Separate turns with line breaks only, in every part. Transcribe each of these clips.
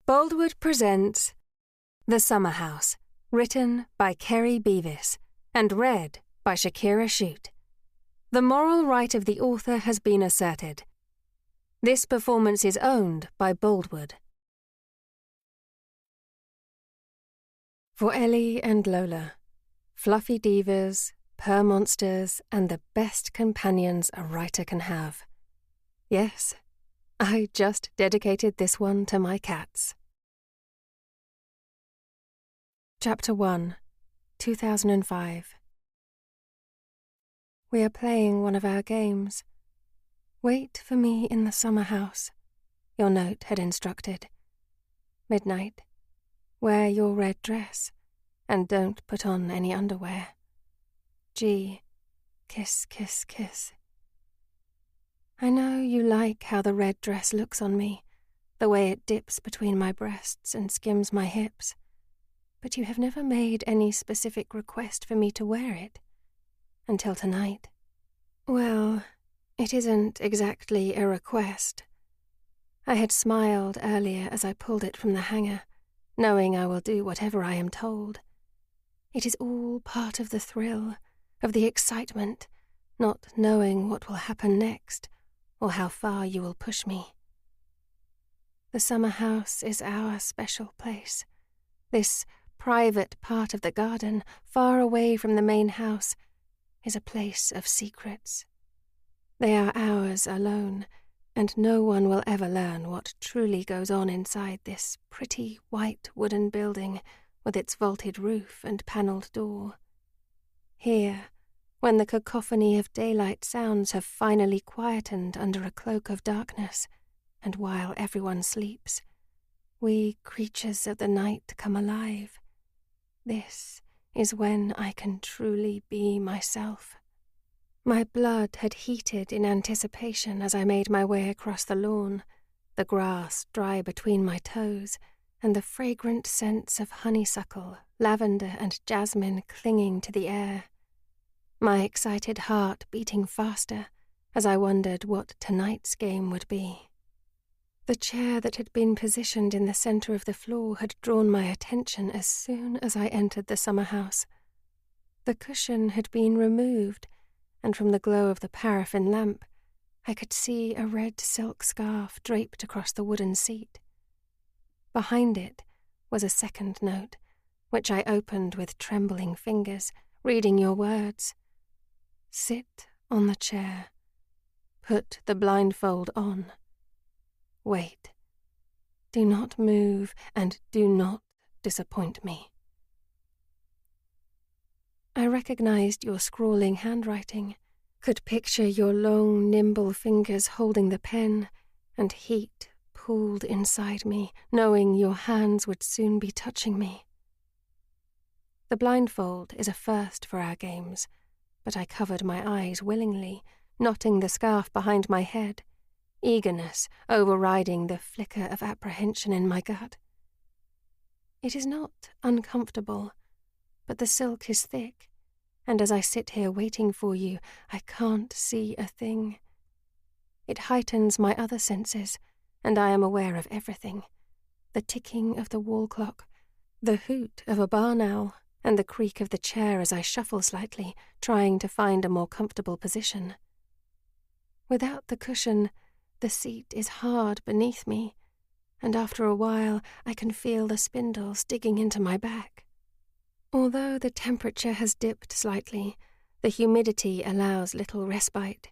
Boldwood presents The Summer House, written by Keri Beevis and read by Shakira Shute. The moral right of the author has been asserted. This performance is owned by Boldwood. For Ellie and Lola, fluffy divas, purr monsters, and the best companions a writer can have. Yes, I just dedicated this one to my cats. Chapter 1, 2005. We are playing one of our games. Wait for me in the summer house, your note had instructed. Midnight. Wear your red dress, and don't put on any underwear. G. Kiss, kiss, kiss. I know you like how the red dress looks on me, the way it dips between my breasts and skims my hips. But you have never made any specific request for me to wear it. Until tonight. Well, it isn't exactly a request. I had smiled earlier as I pulled it from the hanger, knowing I will do whatever I am told. It is all part of the thrill, of the excitement, not knowing what will happen next, or how far you will push me. The summer house is our special place. This private part of the garden, far away from the main house, is a place of secrets. They are ours alone, and no one will ever learn what truly goes on inside this pretty white wooden building with its vaulted roof and panelled door. Here, when the cacophony of daylight sounds have finally quietened under a cloak of darkness, and while everyone sleeps, we creatures of the night come alive. This is when I can truly be myself. My blood had heated in anticipation as I made my way across the lawn, the grass dry between my toes, and the fragrant scents of honeysuckle, lavender, and jasmine clinging to the air. My excited heart beating faster as I wondered what tonight's game would be. The chair that had been positioned in the center of the floor had drawn my attention as soon as I entered the summer house. The cushion had been removed, and from the glow of the paraffin lamp, I could see a red silk scarf draped across the wooden seat. Behind it was a second note, which I opened with trembling fingers, reading your words. Sit on the chair. Put the blindfold on. Wait. Do not move and do not disappoint me. I recognized your scrawling handwriting, could picture your long, nimble fingers holding the pen, and heat pooled inside me, knowing your hands would soon be touching me. The blindfold is a first for our games, but I covered my eyes willingly, knotting the scarf behind my head, eagerness overriding the flicker of apprehension in my gut. It is not uncomfortable, but the silk is thick, and as I sit here waiting for you, I can't see a thing. It heightens my other senses, and I am aware of everything. The ticking of the wall clock, the hoot of a barn owl, and the creak of the chair as I shuffle slightly, trying to find a more comfortable position. Without the cushion, the seat is hard beneath me, and after a while I can feel the spindles digging into my back. Although the temperature has dipped slightly, the humidity allows little respite.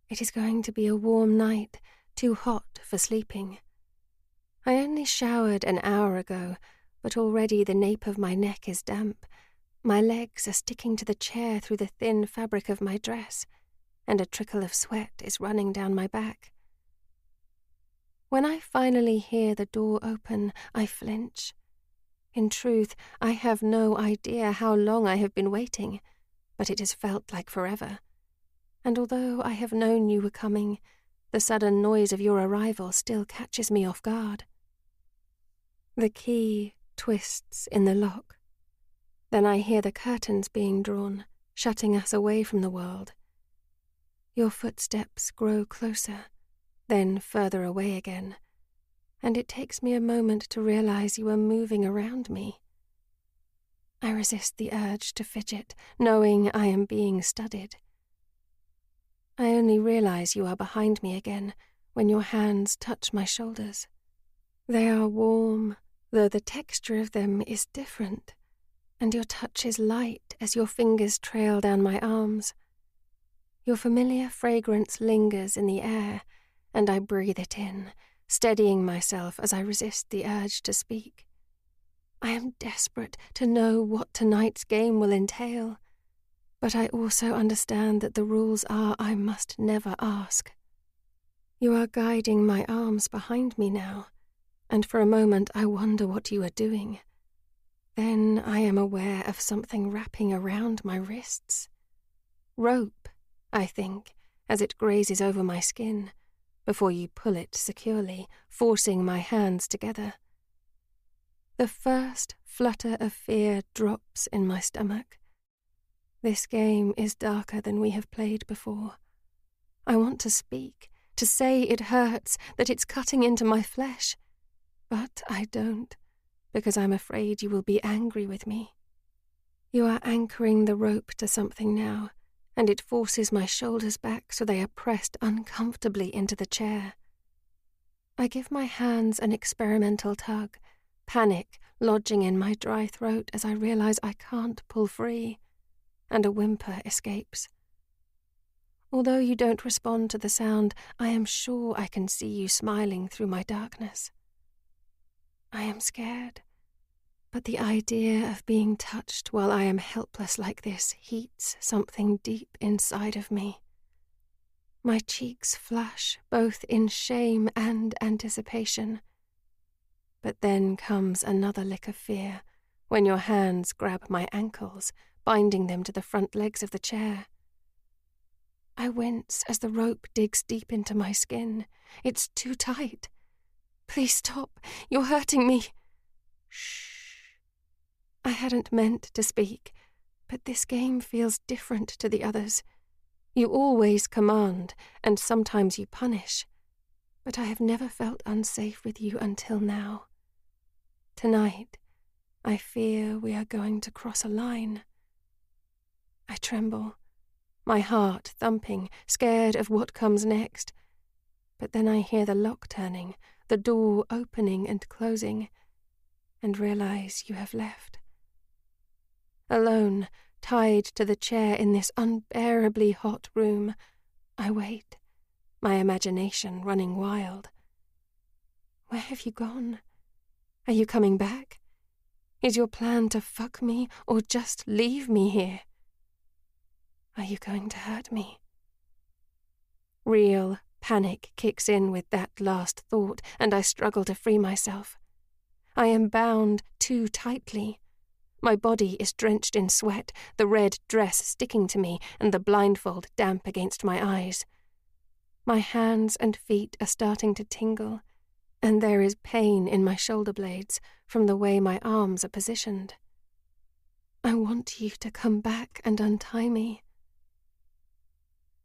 It is going to be a warm night, too hot for sleeping. I only showered an hour ago, but already the nape of my neck is damp. My legs are sticking to the chair through the thin fabric of my dress, and a trickle of sweat is running down my back. When I finally hear the door open, I flinch. In truth, I have no idea how long I have been waiting, but it has felt like forever. And although I have known you were coming, the sudden noise of your arrival still catches me off guard. The key twists in the lock. Then I hear the curtains being drawn, shutting us away from the world. Your footsteps grow closer, then further away again, and it takes me a moment to realize you are moving around me. I resist the urge to fidget, knowing I am being studied. I only realize you are behind me again when your hands touch my shoulders. They are warm, though the texture of them is different, and your touch is light as your fingers trail down my arms. Your familiar fragrance lingers in the air, and I breathe it in, steadying myself as I resist the urge to speak. I am desperate to know what tonight's game will entail, but I also understand that the rules are I must never ask. You are guiding my arms behind me now, and for a moment I wonder what you are doing. Then I am aware of something wrapping around my wrists. Rope, I think, as it grazes over my skin, before you pull it securely, forcing my hands together. The first flutter of fear drops in my stomach. This game is darker than we have played before. I want to speak, to say it hurts, that it's cutting into my flesh. But I don't, because I'm afraid you will be angry with me. You are anchoring the rope to something now, and it forces my shoulders back so they are pressed uncomfortably into the chair. I give my hands an experimental tug, panic lodging in my dry throat as I realize I can't pull free, and a whimper escapes. Although you don't respond to the sound, I am sure I can see you smiling through my darkness. I am scared, but the idea of being touched while I am helpless like this heats something deep inside of me. My cheeks flush, both in shame and anticipation. But then comes another lick of fear, when your hands grab my ankles, binding them to the front legs of the chair. I wince as the rope digs deep into my skin. It's too tight. Please stop. You're hurting me. Shh. I hadn't meant to speak, but this game feels different to the others. You always command, and sometimes you punish. But I have never felt unsafe with you until now. Tonight, I fear we are going to cross a line. I tremble, my heart thumping, scared of what comes next. But then I hear the lock turning, the door opening and closing, and realize you have left. Alone, tied to the chair in this unbearably hot room, I wait, my imagination running wild. Where have you gone? Are you coming back? Is your plan to fuck me or just leave me here? Are you going to hurt me? Real panic kicks in with that last thought, and I struggle to free myself. I am bound too tightly. My body is drenched in sweat, the red dress sticking to me and the blindfold damp against my eyes. My hands and feet are starting to tingle, and there is pain in my shoulder blades from the way my arms are positioned. I want you to come back and untie me.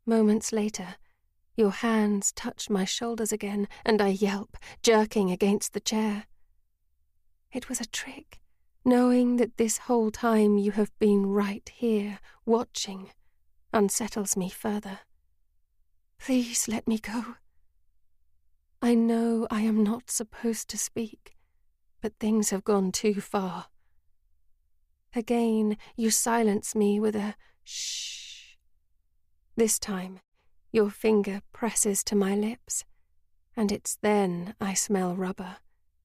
Moments later, your hands touch my shoulders again, and I yelp, jerking against the chair. It was a trick, knowing that this whole time you have been right here, watching, unsettles me further. Please let me go. I know I am not supposed to speak, but things have gone too far. Again, you silence me with a shh. This time, your finger presses to my lips, and it's then I smell rubber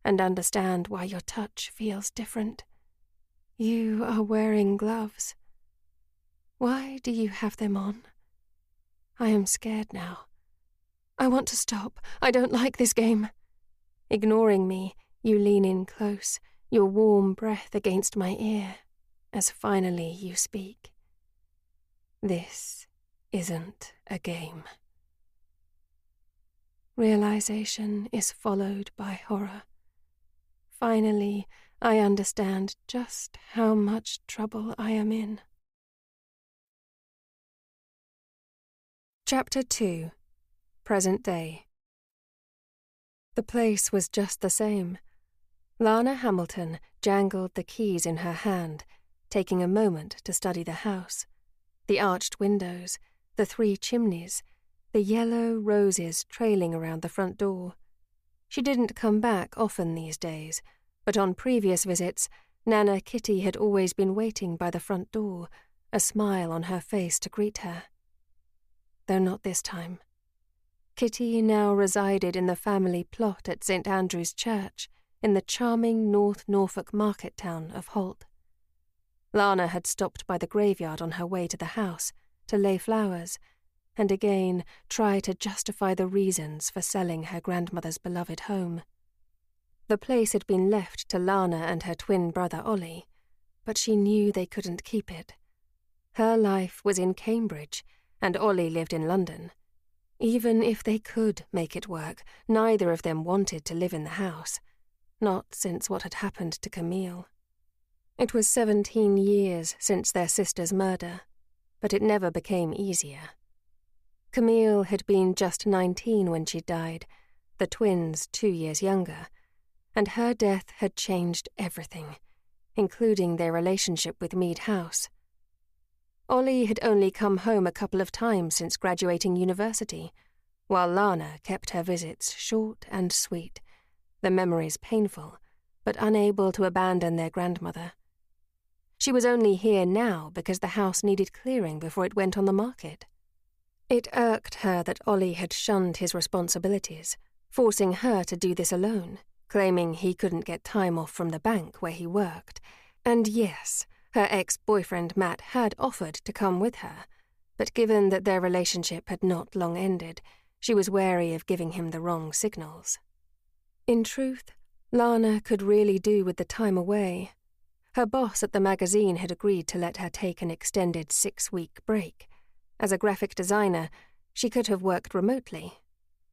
and understand why your touch feels different. You are wearing gloves. Why do you have them on? I am scared now. I want to stop. I don't like this game. Ignoring me, you lean in close, your warm breath against my ear, as finally you speak. This isn't a game. Realization is followed by horror. Finally, I understand just how much trouble I am in. Chapter 2. Present Day. The place was just the same. Lana Hamilton jangled the keys in her hand, taking a moment to study the house. The arched windows, the 3 chimneys, the yellow roses trailing around the front door. She didn't come back often these days, but on previous visits, Nana Kitty had always been waiting by the front door, a smile on her face to greet her. Though not this time. Kitty now resided in the family plot at St. Andrew's Church, in the charming North Norfolk market town of Holt. Lana had stopped by the graveyard on her way to the house to lay flowers, and again try to justify the reasons for selling her grandmother's beloved home. The place had been left to Lana and her twin brother Ollie, but she knew they couldn't keep it. Her life was in Cambridge, and Ollie lived in London. Even if they could make it work, neither of them wanted to live in the house, not since what had happened to Camille. It was 17 years since their sister's murder, but it never became easier. Camille had been just 19 when she died, the twins 2 years younger, and her death had changed everything, including their relationship with Mead House. Ollie had only come home a couple of times since graduating university, while Lana kept her visits short and sweet, the memories painful, but unable to abandon their grandmother. She was only here now because the house needed clearing before it went on the market. It irked her that Ollie had shunned his responsibilities, forcing her to do this alone, claiming he couldn't get time off from the bank where he worked. And yes, her ex-boyfriend Matt had offered to come with her, but given that their relationship had not long ended, she was wary of giving him the wrong signals. In truth, Lana could really do with the time away. Her boss at the magazine had agreed to let her take an extended 6-week break. As a graphic designer, she could have worked remotely,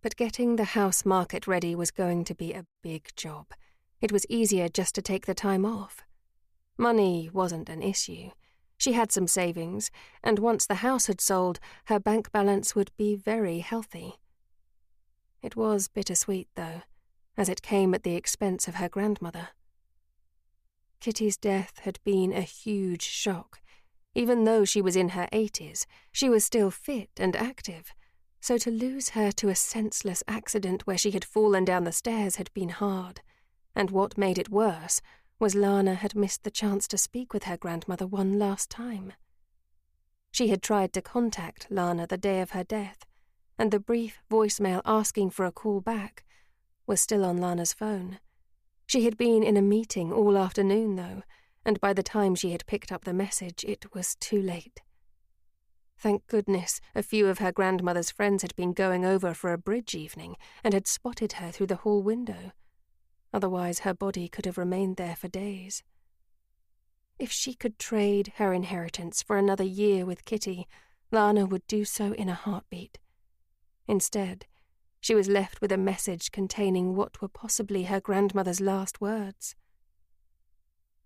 but getting the house market ready was going to be a big job. It was easier just to take the time off. Money wasn't an issue. She had some savings, and once the house had sold, her bank balance would be very healthy. It was bittersweet, though, as it came at the expense of her grandmother. Kitty's death had been a huge shock. Even though she was in her 80s, she was still fit and active, so to lose her to a senseless accident where she had fallen down the stairs had been hard, and what made it worse was Lana had missed the chance to speak with her grandmother one last time. She had tried to contact Lana the day of her death, and the brief voicemail asking for a call back was still on Lana's phone. She had been in a meeting all afternoon, though, and by the time she had picked up the message, it was too late. Thank goodness a few of her grandmother's friends had been going over for a bridge evening and had spotted her through the hall window. Otherwise, her body could have remained there for days. If she could trade her inheritance for another year with Kitty, Lana would do so in a heartbeat. Instead, she was left with a message containing what were possibly her grandmother's last words.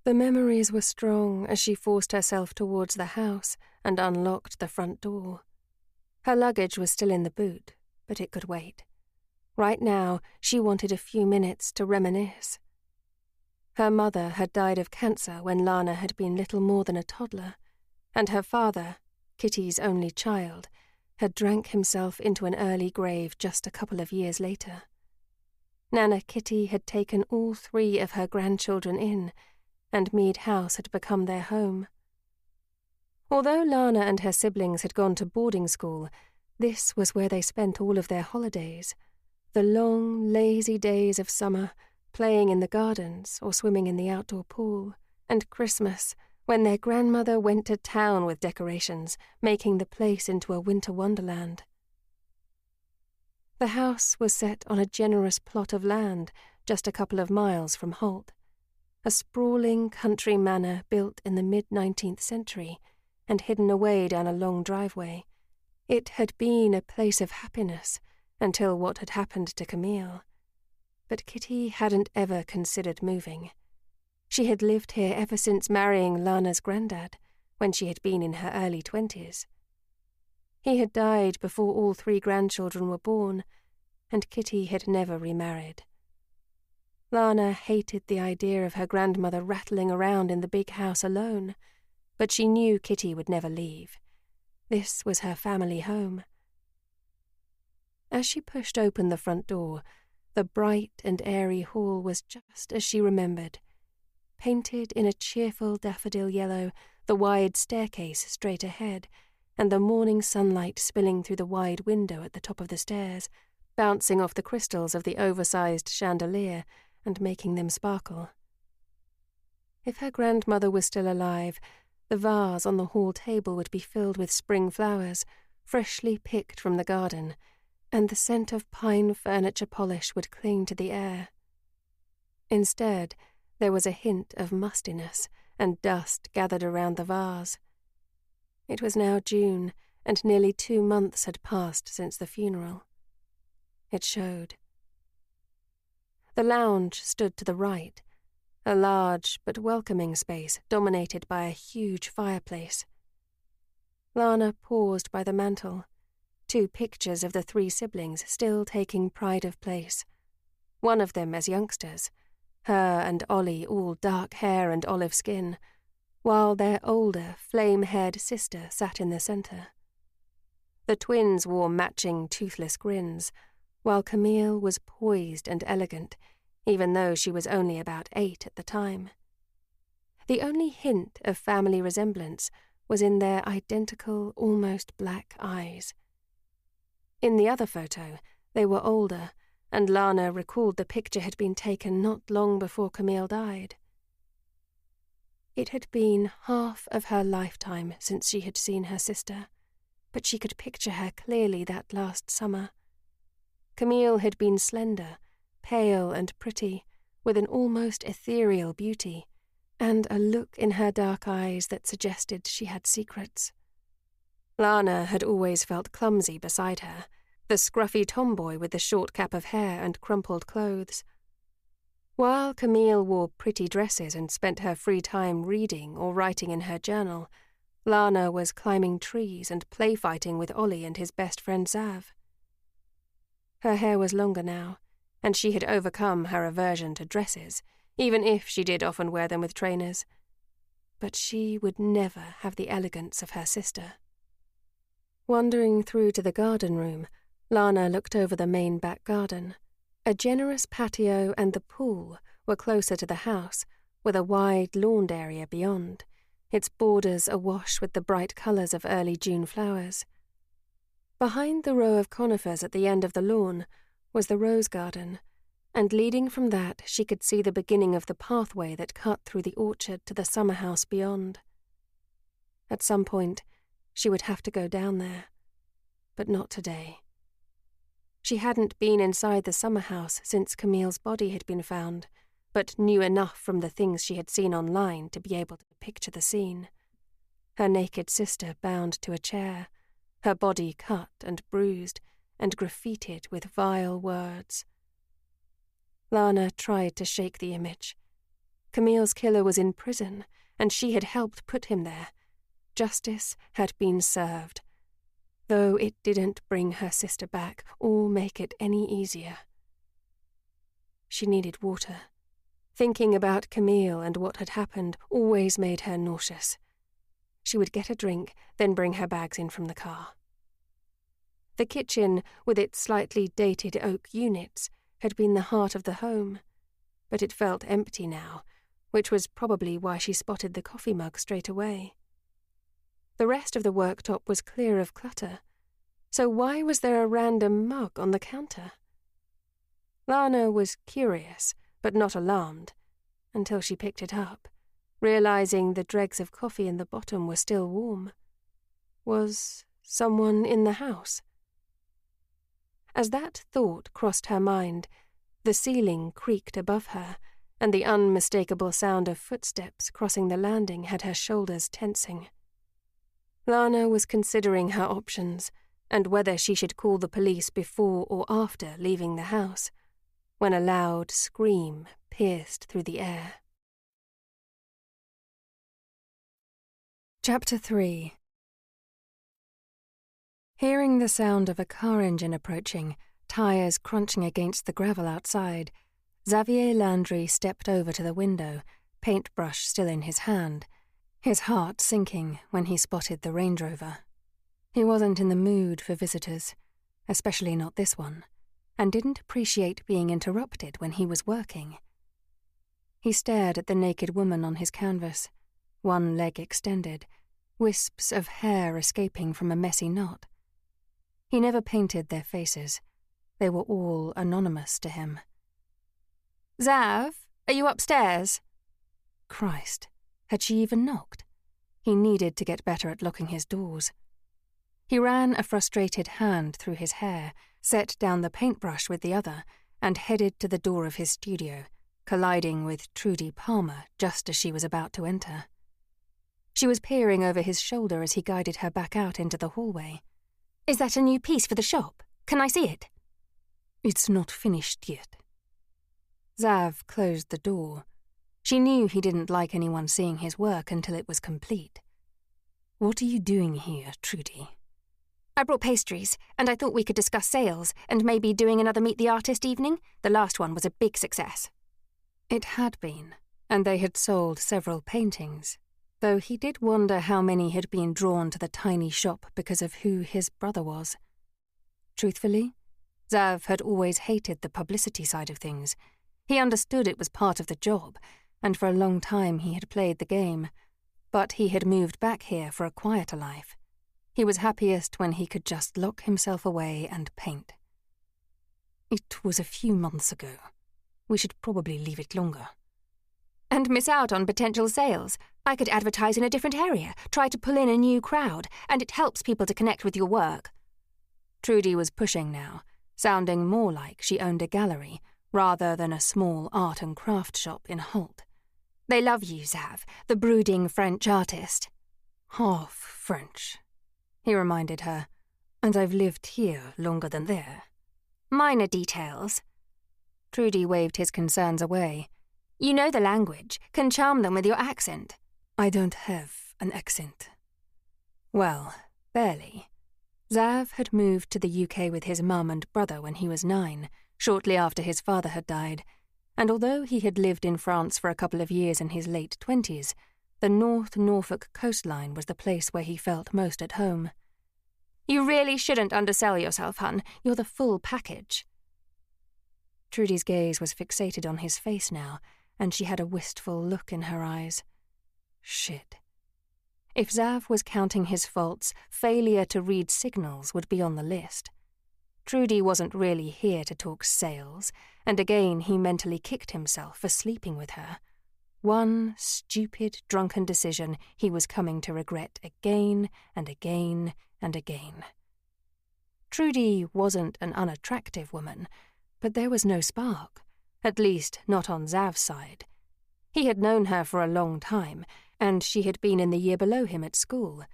The memories were strong as she forced herself towards the house and unlocked the front door. Her luggage was still in the boot, but it could wait. Right now, she wanted a few minutes to reminisce. Her mother had died of cancer when Lana had been little more than a toddler, and her father, Kitty's only child, had drank himself into an early grave just a couple of years later. Nana Kitty had taken all 3 of her grandchildren in, and Mead House had become their home. Although Lana and her siblings had gone to boarding school, this was where they spent all of their holidays. The long, lazy days of summer, playing in the gardens or swimming in the outdoor pool, and Christmas, when their grandmother went to town with decorations, making the place into a winter wonderland. The house was set on a generous plot of land just a couple of miles from Holt, a sprawling country manor built in the mid-19th century and hidden away down a long driveway. It had been a place of happiness until what had happened to Camille. But Kitty hadn't ever considered moving. She had lived here ever since marrying Lana's granddad, when she had been in her early 20s. He had died before all 3 grandchildren were born, and Kitty had never remarried. Lana hated the idea of her grandmother rattling around in the big house alone, but she knew Kitty would never leave. This was her family home. As she pushed open the front door, the bright and airy hall was just as she remembered. Painted in a cheerful daffodil yellow, the wide staircase straight ahead, and the morning sunlight spilling through the wide window at the top of the stairs, bouncing off the crystals of the oversized chandelier and making them sparkle. If her grandmother was still alive, the vase on the hall table would be filled with spring flowers, freshly picked from the garden, and the scent of pine furniture polish would cling to the air. Instead, there was a hint of mustiness and dust gathered around the vase. It was now June, and nearly 2 months had passed since the funeral. It showed. The lounge stood to the right, a large but welcoming space dominated by a huge fireplace. Lana paused by the mantel, 2 pictures of the 3 siblings still taking pride of place, one of them as youngsters, her and Ollie all dark hair and olive skin, while their older, flame-haired sister sat in the centre. The twins wore matching toothless grins, while Camille was poised and elegant, even though she was only about 8 at the time. The only hint of family resemblance was in their identical, almost black eyes. In the other photo, they were older, and Lana recalled the picture had been taken not long before Camille died. It had been half of her lifetime since she had seen her sister, but she could picture her clearly that last summer. Camille had been slender, pale and pretty, with an almost ethereal beauty, and a look in her dark eyes that suggested she had secrets. Lana had always felt clumsy beside her, the scruffy tomboy with the short cap of hair and crumpled clothes. While Camille wore pretty dresses and spent her free time reading or writing in her journal, Lana was climbing trees and play-fighting with Ollie and his best friend Xav. Her hair was longer now, and she had overcome her aversion to dresses, even if she did often wear them with trainers. But she would never have the elegance of her sister. Wandering through to the garden room, Lana looked over the main back garden. A generous patio and the pool were closer to the house, with a wide lawned area beyond, its borders awash with the bright colours of early June flowers. Behind the row of conifers at the end of the lawn was the rose garden, and leading from that she could see the beginning of the pathway that cut through the orchard to the summer house beyond. At some point, she would have to go down there, but not today. She hadn't been inside the summer house since Camille's body had been found, but knew enough from the things she had seen online to be able to picture the scene. Her naked sister bound to a chair, her body cut and bruised and graffitied with vile words. Lana tried to shake the image. Camille's killer was in prison, and she had helped put him there. Justice had been served, though it didn't bring her sister back or make it any easier. She needed water. Thinking about Camille and what had happened always made her nauseous. She would get a drink, then bring her bags in from the car. The kitchen, with its slightly dated oak units, had been the heart of the home, but it felt empty now, which was probably why she spotted the coffee mug straight away. The rest of the worktop was clear of clutter, so why was there a random mug on the counter? Lana was curious, but not alarmed, until she picked it up, realizing the dregs of coffee in the bottom were still warm. Was someone in the house? As that thought crossed her mind, the ceiling creaked above her, and the unmistakable sound of footsteps crossing the landing had her shoulders tensing. Lana was considering her options, and whether she should call the police before or after leaving the house, when a loud scream pierced through the air. Chapter 3. Hearing the sound of a car engine approaching, tyres crunching against the gravel outside, Xavier Landry stepped over to the window, paintbrush still in his hand, his heart sinking when he spotted the Range Rover. He wasn't in the mood for visitors, especially not this one, and didn't appreciate being interrupted when he was working. He stared at the naked woman on his canvas, one leg extended, wisps of hair escaping from a messy knot. He never painted their faces. They were all anonymous to him. "Zav, are you upstairs?" Christ, had she even knocked? He needed to get better at locking his doors. He ran a frustrated hand through his hair, set down the paintbrush with the other, and headed to the door of his studio, colliding with Trudy Palmer just as she was about to enter. She was peering over his shoulder as he guided her back out into the hallway. "Is that a new piece for the shop? Can I see it?" "It's not finished yet." Zav closed the door. She knew he didn't like anyone seeing his work until it was complete. "What are you doing here, Trudy?" "I brought pastries, and I thought we could discuss sales and maybe doing another Meet the Artist evening. The last one was a big success." It had been, and they had sold several paintings, though he did wonder how many had been drawn to the tiny shop because of who his brother was. Truthfully, Zav had always hated the publicity side of things. He understood it was part of the job, and for a long time he had played the game, but he had moved back here for a quieter life. He was happiest when he could just lock himself away and paint. "It was a few months ago. We should probably leave it longer." "And miss out on potential sales. I could advertise in a different area, try to pull in a new crowd, and it helps people to connect with your work." Trudy was pushing now, sounding more like she owned a gallery rather than a small art and craft shop in Holt. "They love you, Zav, the brooding French artist." "Half French," he reminded her, "and I've lived here longer than there." "Minor details." Trudy waved his concerns away. "You know the language, can charm them with your accent." "I don't have an accent." Well, barely. Zav had moved to the UK with his mum and brother when he was 9, shortly after his father had died, and although he had lived in France for a couple of years in his late 20s, the North Norfolk coastline was the place where he felt most at home. "You really shouldn't undersell yourself, hun. You're the full package." Trudy's gaze was fixated on his face now, and she had a wistful look in her eyes. Shit. If Zav was counting his faults, failure to read signals would be on the list. Trudy wasn't really here to talk sales, and again he mentally kicked himself for sleeping with her. One stupid, drunken decision he was coming to regret again and again and again. Trudy wasn't an unattractive woman, but there was no spark, at least not on Zav's side. He had known her for a long time, and she had been in the year below him at school.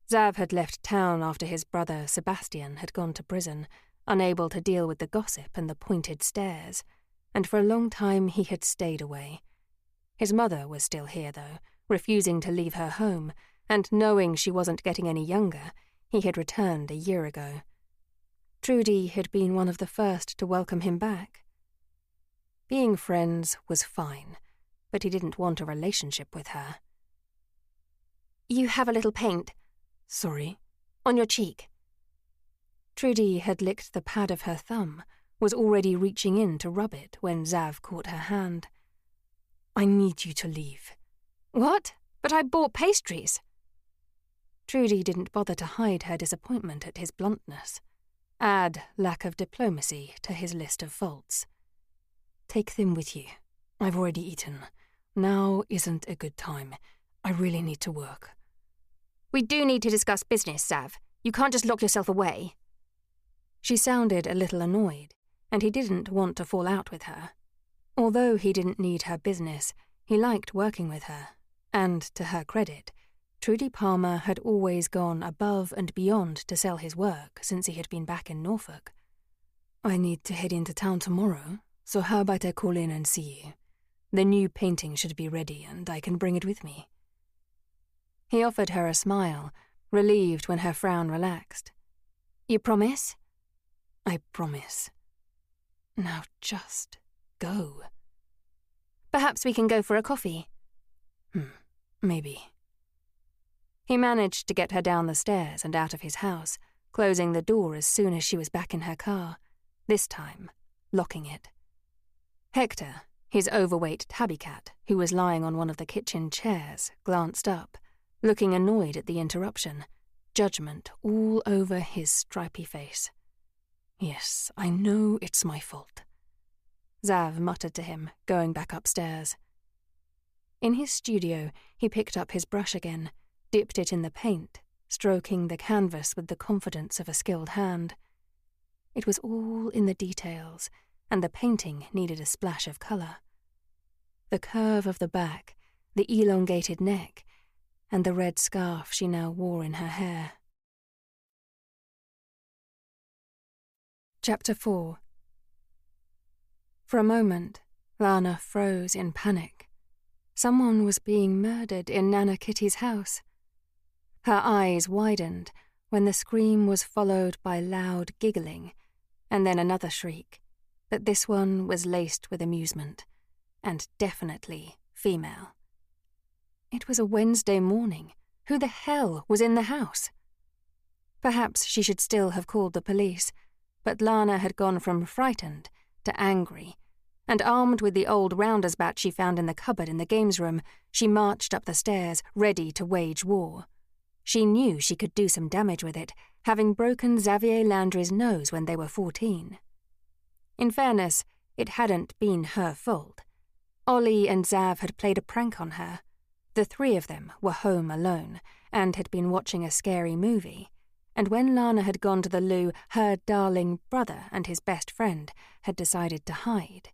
Zav had left town after his brother Sebastian had gone to prison, unable to deal with the gossip and the pointed stares, and for a long time he had stayed away. His mother was still here, though, refusing to leave her home, and knowing she wasn't getting any younger, he had returned a year ago. Trudy had been one of the first to welcome him back. Being friends was fine, but he didn't want a relationship with her. "You have a little paint." "Sorry?" "On your cheek." Trudy had licked the pad of her thumb, was already reaching in to rub it when Zav caught her hand. "I need you to leave." "What? But I bought pastries." Trudy didn't bother to hide her disappointment at his bluntness. Add lack of diplomacy to his list of faults. "Take them with you. I've already eaten. Now isn't a good time. I really need to work." "We do need to discuss business, Zav. You can't just lock yourself away." She sounded a little annoyed, and he didn't want to fall out with her. Although he didn't need her business, he liked working with her, and to her credit, Trudy Palmer had always gone above and beyond to sell his work since he had been back in Norfolk. "I need to head into town tomorrow, so how about I call in and see you? The new painting should be ready and I can bring it with me." He offered her a smile, relieved when her frown relaxed. "You promise?" I promise. Now just go. Perhaps we can go for a coffee. Maybe. He managed to get her down the stairs and out of his house, closing the door as soon as she was back in her car, this time locking it. Hector, his overweight tabby cat, who was lying on one of the kitchen chairs, glanced up, looking annoyed at the interruption, judgment all over his stripy face. Yes, I know it's my fault, Xav muttered to him, going back upstairs. In his studio, he picked up his brush again, dipped it in the paint, stroking the canvas with the confidence of a skilled hand. It was all in the details, and the painting needed a splash of colour. The curve of the back, the elongated neck, and the red scarf she now wore in her hair. Chapter 4. For a moment, Lana froze in panic. Someone was being murdered in Nana Kitty's house. Her eyes widened when the scream was followed by loud giggling, and then another shriek, but this one was laced with amusement, and definitely female. It was a Wednesday morning. Who the hell was in the house? Perhaps she should still have called the police, but Lana had gone from frightened to angry, and armed with the old rounder's bat she found in the cupboard in the games room, she marched up the stairs, ready to wage war. She knew she could do some damage with it, having broken Xavier Landry's nose when they were 14. In fairness, it hadn't been her fault. Ollie and Xav had played a prank on her. The three of them were home alone, and had been watching a scary movie, and when Lana had gone to the loo, her darling brother and his best friend had decided to hide.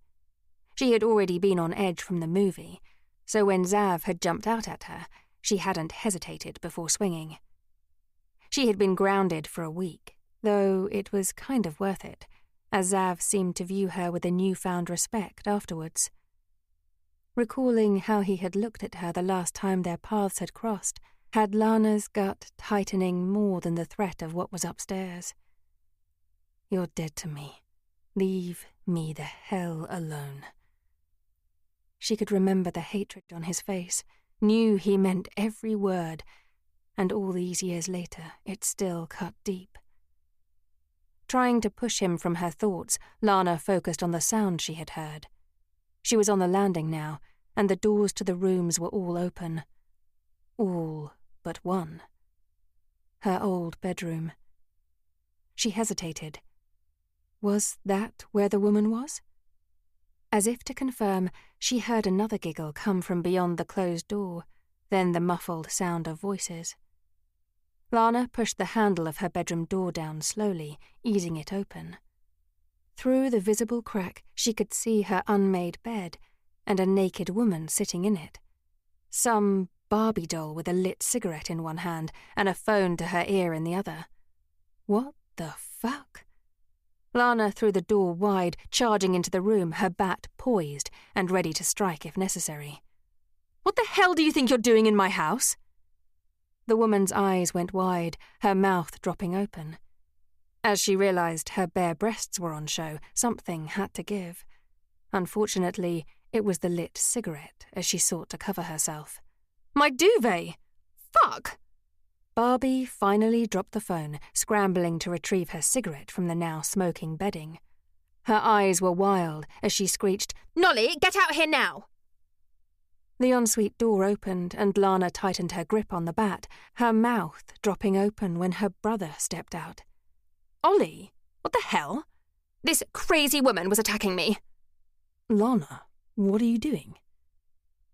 She had already been on edge from the movie, so when Xav had jumped out at her, she hadn't hesitated before swinging. She had been grounded for a week, though it was kind of worth it, as Xav seemed to view her with a newfound respect afterwards. Recalling how he had looked at her the last time their paths had crossed, had Lana's gut tightening more than the threat of what was upstairs. You're dead to me. Leave me the hell alone. She could remember the hatred on his face, knew he meant every word, and all these years later it still cut deep. Trying to push him from her thoughts, Lana focused on the sound she had heard. She was on the landing now, and the doors to the rooms were all open. All but one. Her old bedroom. She hesitated. Was that where the woman was? As if to confirm, she heard another giggle come from beyond the closed door, then the muffled sound of voices. Lana pushed the handle of her bedroom door down slowly, easing it open. Through the visible crack, she could see her unmade bed and a naked woman sitting in it. Some Barbie doll with a lit cigarette in one hand and a phone to her ear in the other. What the fuck? Lana threw the door wide, charging into the room, her bat poised and ready to strike if necessary. What the hell do you think you're doing in my house? The woman's eyes went wide, her mouth dropping open. As she realized her bare breasts were on show, something had to give. Unfortunately, it was the lit cigarette as she sought to cover herself. My duvet! Fuck! Barbie finally dropped the phone, scrambling to retrieve her cigarette from the now smoking bedding. Her eyes were wild as she screeched, Nolly, get out here now! The ensuite door opened and Lana tightened her grip on the bat, her mouth dropping open when her brother stepped out. Ollie, what the hell? This crazy woman was attacking me. Lana, what are you doing?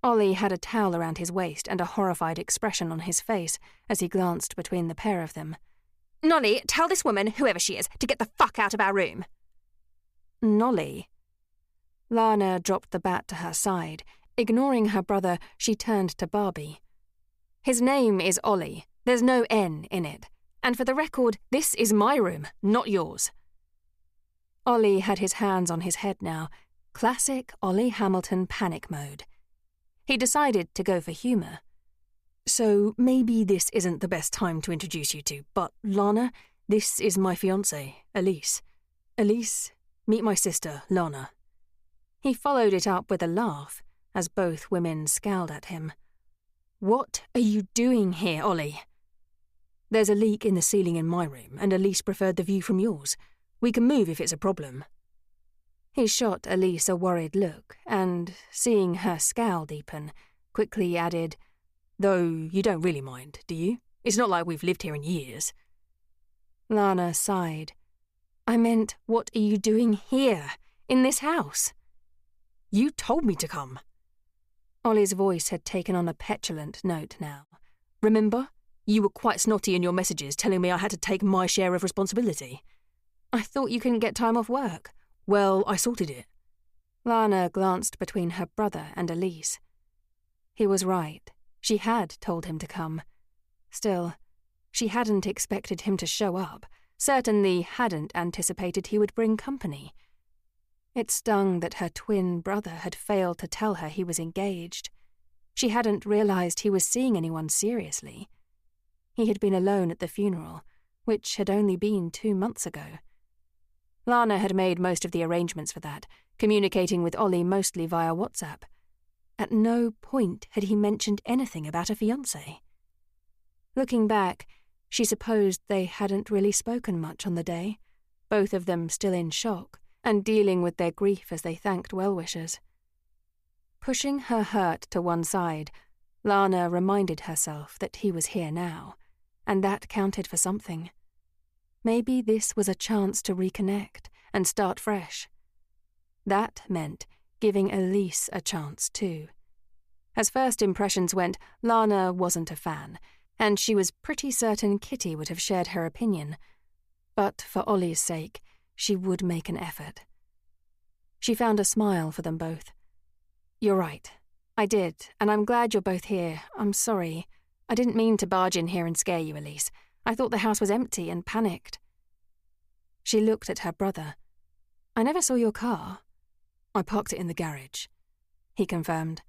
Ollie had a towel around his waist and a horrified expression on his face as he glanced between the pair of them. Nolly, tell this woman, whoever she is, to get the fuck out of our room. Nolly? Lana dropped the bat to her side. Ignoring her brother, she turned to Barbie. His name is Ollie. There's no N in it. And for the record, this is my room, not yours. Ollie had his hands on his head now. Classic Ollie Hamilton panic mode. He decided to go for humour. So maybe this isn't the best time to introduce you to, but Lana, this is my fiancée, Elise.
Elise, meet my sister, Lana." He followed it up with a laugh, as both women scowled at him. "What are you doing here, Ollie?" "There's a leak in the ceiling in my room, and Elise preferred the view from yours. We can move if it's a problem." He shot Elise a worried look, and, seeing her scowl deepen, quickly added, "Though you don't really mind, do you? It's not like we've lived here in years." Lana sighed. "I meant, what are you doing here, in this house?" "You told me to come." Ollie's voice had taken on a petulant note now. "Remember? You were quite snotty in your messages telling me I had to take my share of responsibility." "I thought you couldn't get time off work." "Well, I sorted it." Lana glanced between her brother and Elise. He was right. She had told him to come. Still, she hadn't expected him to show up, certainly hadn't anticipated he would bring company. It stung that her twin brother had failed to tell her he was engaged. She hadn't realized he was seeing anyone seriously. He had been alone at the funeral, which had only been 2 months ago. Lana had made most of the arrangements for that, communicating with Ollie mostly via WhatsApp. At no point had he mentioned anything about a fiancé. Looking back, she supposed they hadn't really spoken much on the day, both of them still in shock and dealing with their grief as they thanked well-wishers. Pushing her hurt to one side, Lana reminded herself that he was here now, and that counted for something. Maybe this was a chance to reconnect and start fresh. That meant giving Elise a chance too. As first impressions went, Lana wasn't a fan, and she was pretty certain Kitty would have shared her opinion. But for Ollie's sake, she would make an effort. She found a smile for them both. "You're right. I did, and I'm glad you're both here. I'm sorry. I didn't mean to barge in here and scare you, Elise. I thought the house was empty and panicked." She looked at her brother. "I never saw your car." "I parked it in the garage," he confirmed.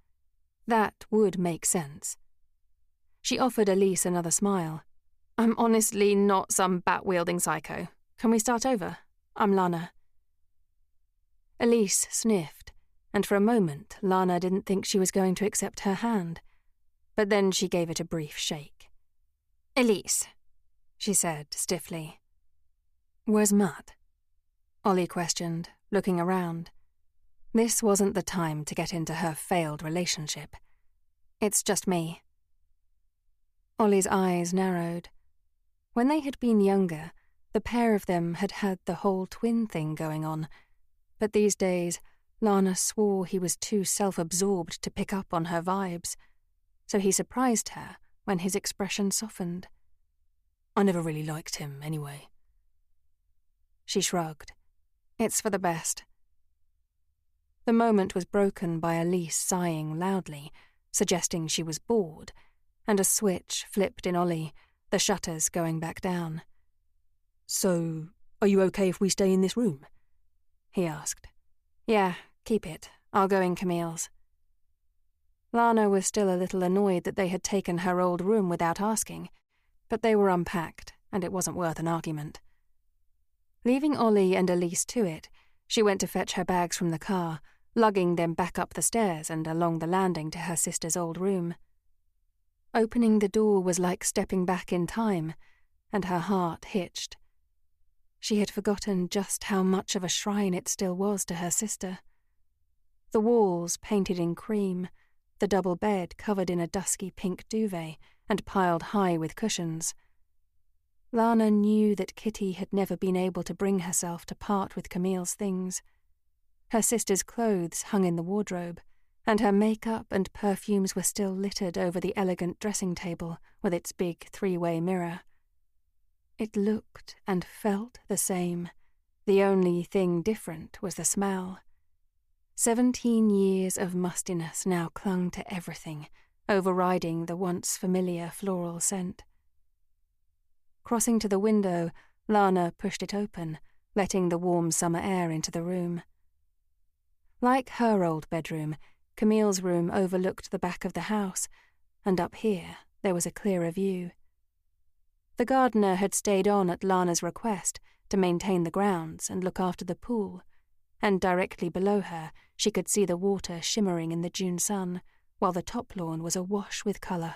That would make sense. She offered Elise another smile. "I'm honestly not some bat-wielding psycho. Can we start over? I'm Lana." Elise sniffed, and for a moment Lana didn't think she was going to accept her hand. But then she gave it a brief shake. "Elise," she said stiffly. "Where's Matt?" Ollie questioned, looking around. This wasn't the time to get into her failed relationship. "It's just me." Ollie's eyes narrowed. When they had been younger, the pair of them had had the whole twin thing going on, but these days Lana swore he was too self-absorbed to pick up on her vibes, so he surprised her when his expression softened. "I never really liked him, anyway." She shrugged. "It's for the best." The moment was broken by Elise sighing loudly, suggesting she was bored, and a switch flipped in Ollie, the shutters going back down. "So, are you okay if we stay in this room?" he asked. "Yeah, keep it. I'll go in Camille's." Lana was still a little annoyed that they had taken her old room without asking, but they were unpacked, and it wasn't worth an argument. Leaving Ollie and Elise to it, she went to fetch her bags from the car, lugging them back up the stairs and along the landing to her sister's old room. Opening the door was like stepping back in time, and her heart hitched. She had forgotten just how much of a shrine it still was to her sister. The walls painted in cream, the double bed covered in a dusky pink duvet and piled high with cushions. Lana knew that Kitty had never been able to bring herself to part with Camille's things. Her sister's clothes hung in the wardrobe, and her makeup and perfumes were still littered over the elegant dressing table with its big 3-way mirror. It looked and felt the same. The only thing different was the smell. 17 years of mustiness now clung to everything, overriding the once familiar floral scent. Crossing to the window, Lana pushed it open, letting the warm summer air into the room. Like her old bedroom, Camille's room overlooked the back of the house, and up here there was a clearer view. The gardener had stayed on at Lana's request to to maintain the grounds and look after the pool, and directly below her she could see the water shimmering in the June sun, while the top lawn was awash with colour.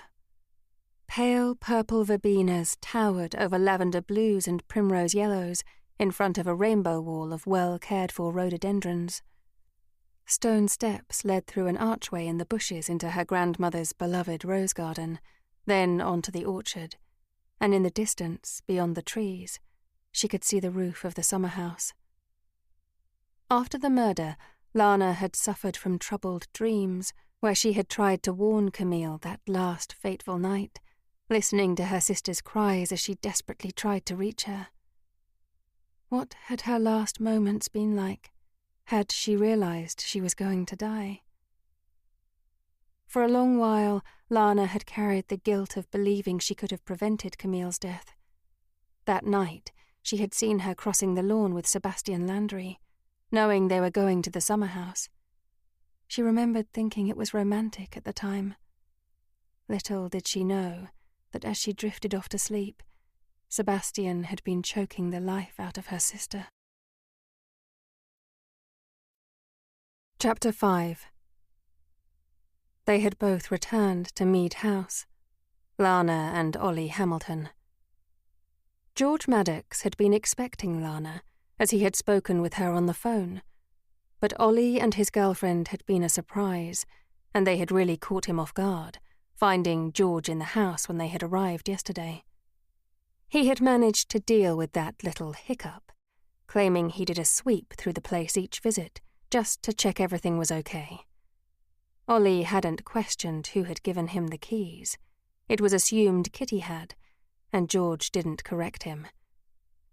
Pale purple verbenas towered over lavender blues and primrose yellows in front of a rainbow wall of well-cared-for rhododendrons. Stone steps led through an archway in the bushes into her grandmother's beloved rose garden, then onto the orchard, and in the distance, beyond the trees, she could see the roof of the summer house. After the murder, Lana had suffered from troubled dreams, where she had tried to warn Camille that last fateful night, listening to her sister's cries as she desperately tried to reach her. What had her last moments been like? Had she realized she was going to die? For a long while, Lana had carried the guilt of believing she could have prevented Camille's death. That night, she had seen her crossing the lawn with Sebastian Landry, knowing they were going to the summer house. She remembered thinking it was romantic at the time. Little did she know that as she drifted off to sleep, Sebastian had been choking the life out of her sister. Chapter 5. They had both returned to Mead House, Lana and Ollie Hamilton. George Maddox had been expecting Lana, as he had spoken with her on the phone, but Ollie and his girlfriend had been a surprise, and they had really caught him off guard, finding George in the house when they had arrived yesterday. He had managed to deal with that little hiccup, claiming he did a sweep through the place each visit, just to check everything was okay. Ollie hadn't questioned who had given him the keys. It was assumed Kitty had, and George didn't correct him.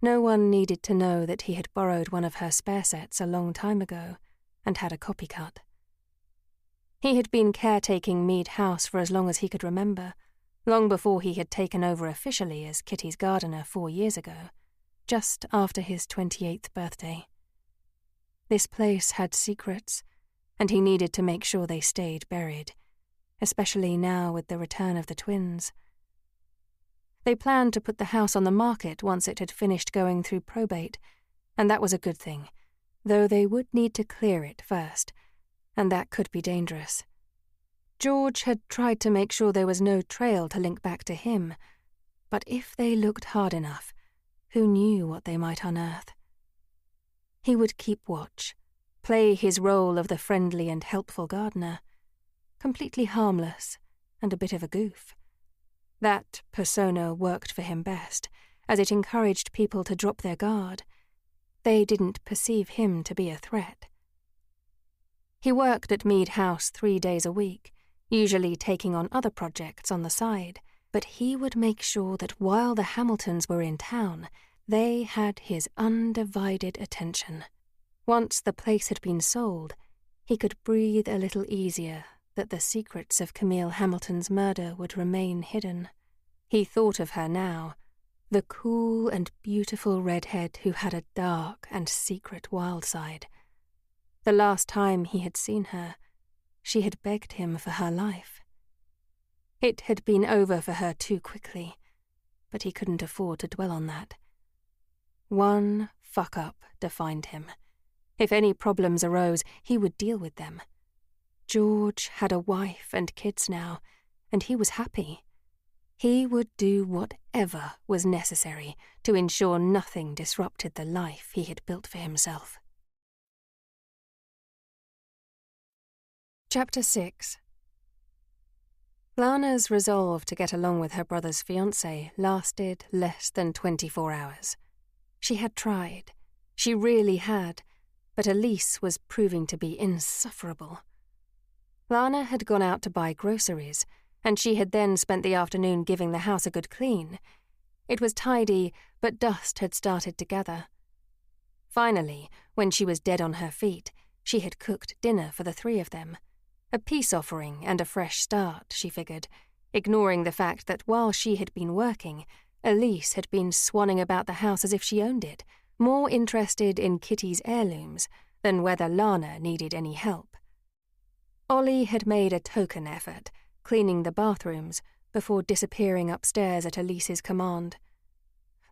No one needed to know that he had borrowed one of her spare sets a long time ago and had a copycat. He had been caretaking Mead House for as long as he could remember, long before he had taken over officially as Kitty's gardener 4 years ago, just after his 28th birthday. This place had secrets, and he needed to make sure they stayed buried, especially now with the return of the twins. They planned to put the house on the market once it had finished going through probate, and that was a good thing, though they would need to clear it first, and that could be dangerous. George had tried to make sure there was no trail to link back to him, but if they looked hard enough, who knew what they might unearth? He would keep watch, play his role of the friendly and helpful gardener, completely harmless and a bit of a goof. That persona worked for him best, as it encouraged people to drop their guard. They didn't perceive him to be a threat. He worked at Mead House 3 days a week, usually taking on other projects on the side, but he would make sure that while the Hamiltons were in town, they had his undivided attention. Once the place had been sold, he could breathe a little easier that the secrets of Camille Hamilton's murder would remain hidden. He thought of her now, the cool and beautiful redhead who had a dark and secret wild side. The last time he had seen her, she had begged him for her life. It had been over for her too quickly, but he couldn't afford to dwell on that. One fuck-up defined him. If any problems arose, he would deal with them. George had a wife and kids now, and he was happy. He would do whatever was necessary to ensure nothing disrupted the life he had built for himself. Chapter 6. Lana's resolve to get along with her brother's fiancé lasted less than 24 hours. She had tried. She really had, but Elise was proving to be insufferable. Lana had gone out to buy groceries, and she had then spent the afternoon giving the house a good clean. It was tidy, but dust had started to gather. Finally, when she was dead on her feet, she had cooked dinner for the 3 of them. A peace offering and a fresh start, she figured, ignoring the fact that while she had been working, Elise had been swanning about the house as if she owned it, more interested in Kitty's heirlooms than whether Lana needed any help. Ollie had made a token effort, cleaning the bathrooms, before disappearing upstairs at Elise's command.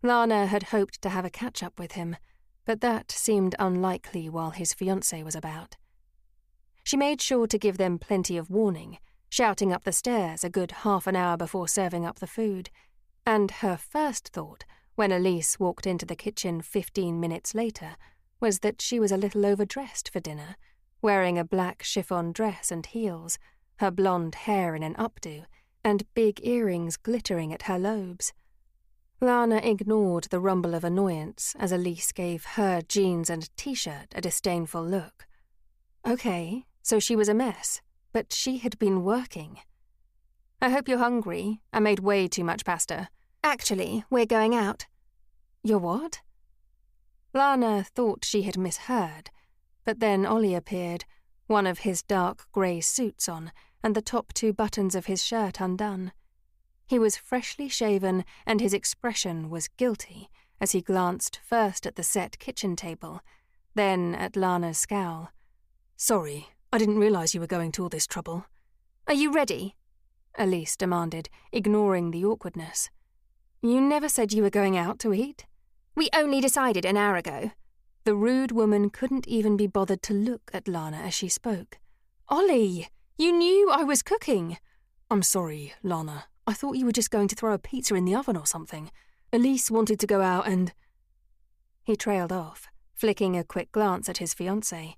Lana had hoped to have a catch-up with him, but that seemed unlikely while his fiancé was about. She made sure to give them plenty of warning, shouting up the stairs a good half an hour before serving up the food, and her first thought, when Elise walked into the kitchen 15 minutes later, was that she was a little overdressed for dinner, wearing a black chiffon dress and heels, her blonde hair in an updo, and big earrings glittering at her lobes. Lana ignored the rumble of annoyance as Elise gave her jeans and t-shirt a disdainful look. Okay, so she was a mess, but she had been working. I hope you're hungry. I made way too much pasta.
Actually, we're going out.
You're what? Lana thought she had misheard, but then Ollie appeared, one of his dark grey suits on and the top 2 buttons of his shirt undone. He was freshly shaven and his expression was guilty as he glanced first at the set kitchen table, then at Lana's scowl. Sorry, I didn't realise you were going to all this trouble.
Are you ready?
Elise demanded, ignoring the awkwardness. You never said you were going out to eat.
We only decided an hour ago.
The rude woman couldn't even be bothered to look at Lana as she spoke. Ollie, you knew I was cooking. I'm sorry, Lana. I thought you were just going to throw a pizza in the oven or something. Elise wanted to go out and... He trailed off, flicking a quick glance at his fiancée.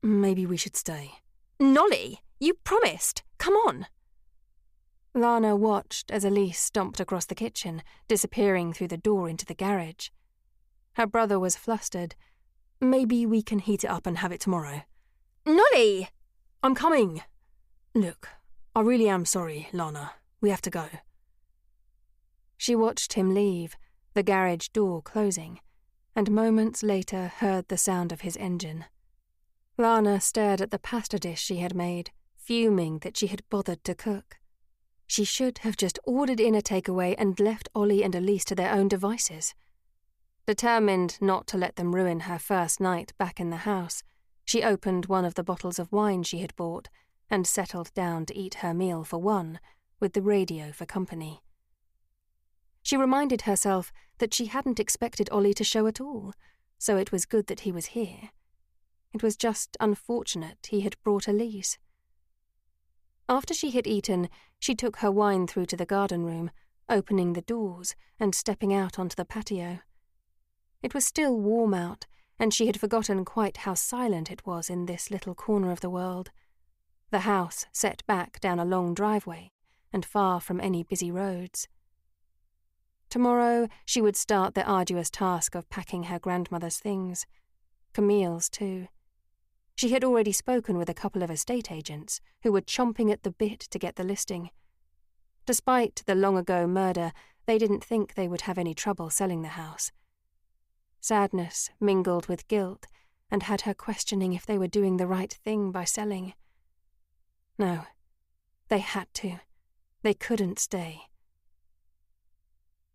Maybe we should stay.
Nolly, you promised. Come on.
Lana watched as Elise stomped across the kitchen, disappearing through the door into the garage. Her brother was flustered. Maybe we can heat it up and have it tomorrow.
Nolly!
I'm coming. Look, I really am sorry, Lana. We have to go. She watched him leave, the garage door closing, and moments later heard the sound of his engine. Lana stared at the pasta dish she had made, fuming that she had bothered to cook. She should have just ordered in a takeaway and left Ollie and Elise to their own devices. Determined not to let them ruin her first night back in the house, she opened one of the bottles of wine she had bought and settled down to eat her meal for one, with the radio for company. She reminded herself that she hadn't expected Ollie to show at all, so it was good that he was here. It was just unfortunate he had brought Elise. After she had eaten, she took her wine through to the garden room, opening the doors and stepping out onto the patio. It was still warm out, and she had forgotten quite how silent it was in this little corner of the world. The house set back down a long driveway and far from any busy roads. Tomorrow she would start the arduous task of packing her grandmother's things. Camille's too. She had already spoken with a couple of estate agents who were chomping at the bit to get the listing. Despite the long-ago murder, they didn't think they would have any trouble selling the house. Sadness mingled with guilt and had her questioning if they were doing the right thing by selling. No, they had to. They couldn't stay.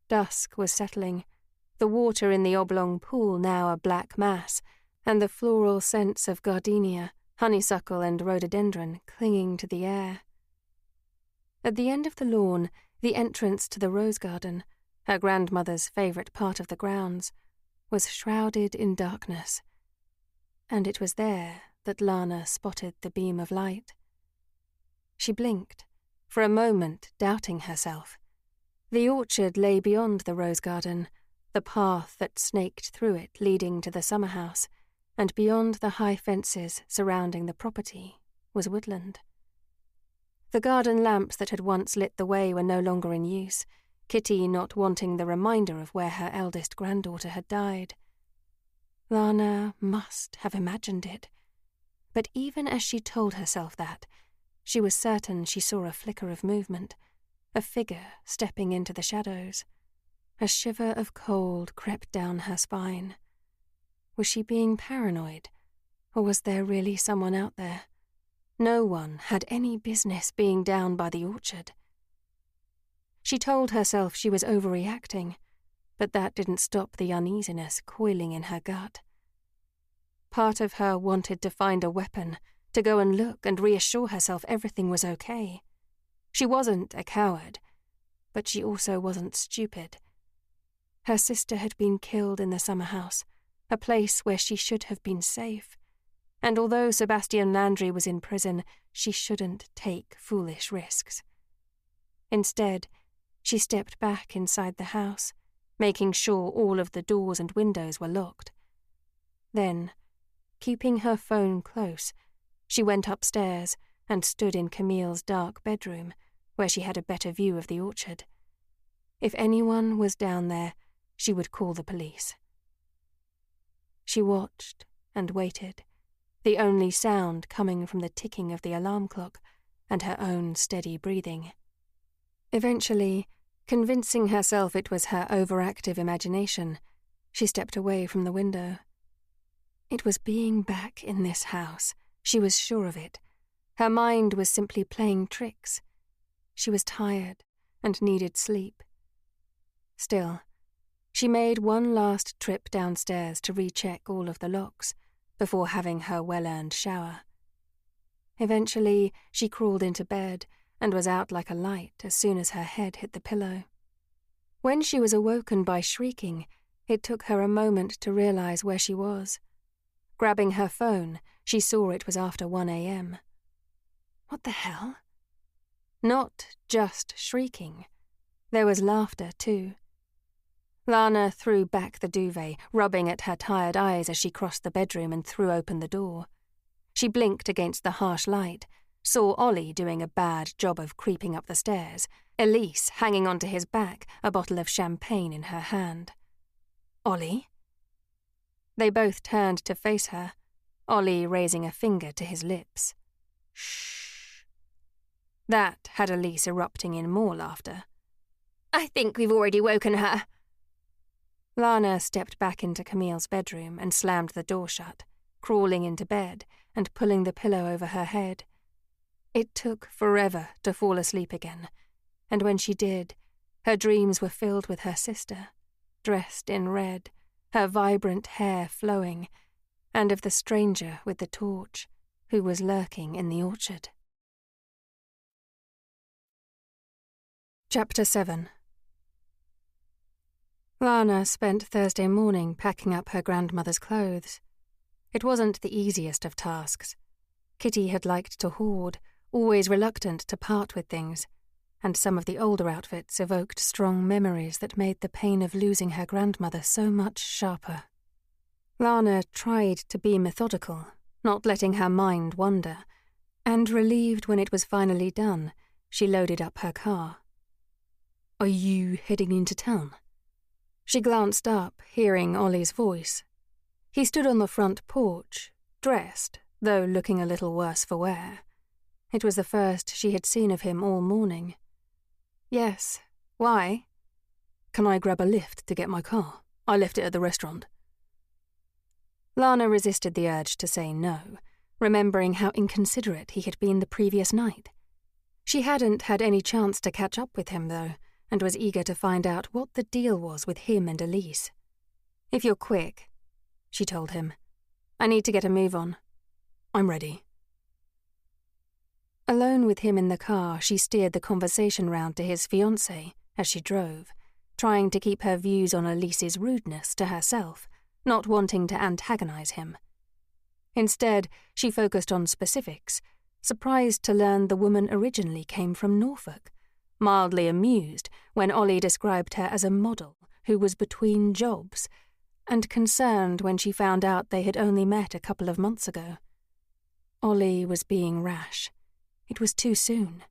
Dusk was settling, the water in the oblong pool now a black mass, and the floral scents of gardenia, honeysuckle and rhododendron clinging to the air. At the end of the lawn, the entrance to the rose garden, her grandmother's favourite part of the grounds, was shrouded in darkness, and it was there that Lana spotted the beam of light. She blinked, for a moment doubting herself. The orchard lay beyond the rose garden, the path that snaked through it leading to the summer house, and beyond the high fences surrounding the property was woodland. The garden lamps that had once lit the way were no longer in use, Kitty not wanting the reminder of where her eldest granddaughter had died. Lana must have imagined it, but even as she told herself that, she was certain she saw a flicker of movement, a figure stepping into the shadows. A shiver of cold crept down her spine. Was she being paranoid, or was there really someone out there? No one had any business being down by the orchard. She told herself she was overreacting, but that didn't stop the uneasiness coiling in her gut. Part of her wanted to find a weapon, to go and look and reassure herself everything was okay. She wasn't a coward, but she also wasn't stupid.
Her sister had been killed in the summer house, a place where she should have been safe. And although Sebastian Landry was in prison, she shouldn't take foolish risks. Instead, she stepped back inside the house, making sure all of the doors and windows were locked. Then, keeping her phone close, she went upstairs and stood in Camille's dark bedroom, where she had a better view of the orchard. If anyone was down there, she would call the police. She watched and waited, the only sound coming from the ticking of the alarm clock and her own steady breathing. Eventually, convincing herself it was her overactive imagination, she stepped away from the window. It was being back in this house. She was sure of it. Her mind was simply playing tricks. She was tired and needed sleep. Still, she made one last trip downstairs to recheck all of the locks before having her well-earned shower. Eventually, she crawled into bed and was out like a light as soon as her head hit the pillow. When she was awoken by shrieking, it took her a moment to realize where she was. Grabbing her phone, she saw it was after 1 a.m. What the hell? Not just shrieking. There was laughter, too. Lana threw back the duvet, rubbing at her tired eyes as she crossed the bedroom and threw open the door. She blinked against the harsh light, saw Ollie doing a bad job of creeping up the stairs, Elise hanging onto his back, a bottle of champagne in her hand. Ollie? They both turned to face her, Ollie raising a finger to his lips. Shh. That had Elise erupting in more laughter. I think we've already woken her. Lana stepped back into Camille's bedroom and slammed the door shut, crawling into bed and pulling the pillow over her head. It took forever to fall asleep again, and when she did, her dreams were filled with her sister, dressed in red, her vibrant hair flowing, and of the stranger with the torch who was lurking in the orchard. Chapter 7. Lana spent Thursday morning packing up her grandmother's clothes. It wasn't the easiest of tasks. Kitty had liked to hoard, always reluctant to part with things, and some of the older outfits evoked strong memories that made the pain of losing her grandmother so much sharper. Lana tried to be methodical, not letting her mind wander, and relieved when it was finally done, she loaded up her car. Are you heading into town? She glanced up, hearing Ollie's voice. He stood on the front porch, dressed, though looking a little worse for wear. It was the first she had seen of him all morning. Yes. Why? Can I grab a lift to get my car? I left it at the restaurant. Lana resisted the urge to say no, remembering how inconsiderate he had been the previous night. She hadn't had any chance to catch up with him, though, and was eager to find out what the deal was with him and Elise. If you're quick, she told him. I need to get a move on. I'm ready. Alone with him in the car, she steered the conversation round to his fiancée as she drove, trying to keep her views on Elise's rudeness to herself, not wanting to antagonize him. Instead, she focused on specifics, surprised to learn the woman originally came from Norfolk, mildly amused when Ollie described her as a model who was between jobs, and concerned when she found out they had only met a couple of months ago. Ollie was being rash. It was too soon.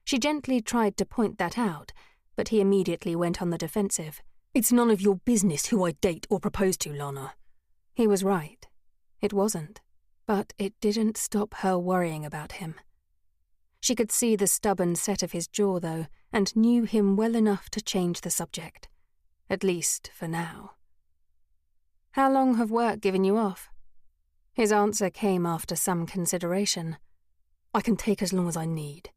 She gently tried to point that out, but he immediately went on the defensive. It's none of your business who I date or propose to, Lana. He was right. It wasn't. But it didn't stop her worrying about him. She could see the stubborn set of his jaw, though, and knew him well enough to change the subject. At least for now. How long have work given you off? His answer came after some consideration. I can take as long as I need,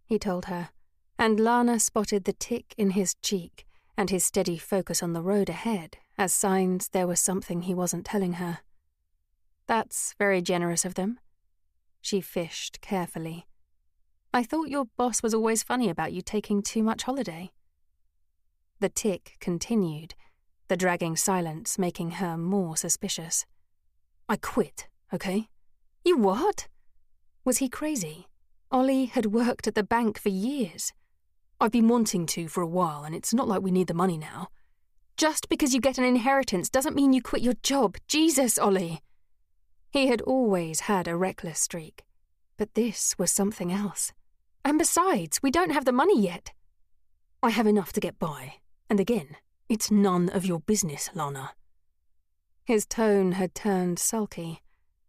he told her, and Lana spotted the tick in his cheek and his steady focus on the road ahead as signs there was something he wasn't telling her. That's very generous of them. She fished carefully. I thought your boss was always funny about you taking too much holiday.
The tick continued, the dragging silence making her more suspicious. I quit, okay? You what? Was he crazy? Ollie had worked at the bank for years. I've been wanting to for a while, and it's not like we need the money now. Just because you get an inheritance doesn't mean you quit your job. Jesus, Ollie. He had always had a reckless streak, but this was something else. And besides, we don't have the money yet. I have enough to get by, and again, it's none of your business, Lana. His tone had turned sulky,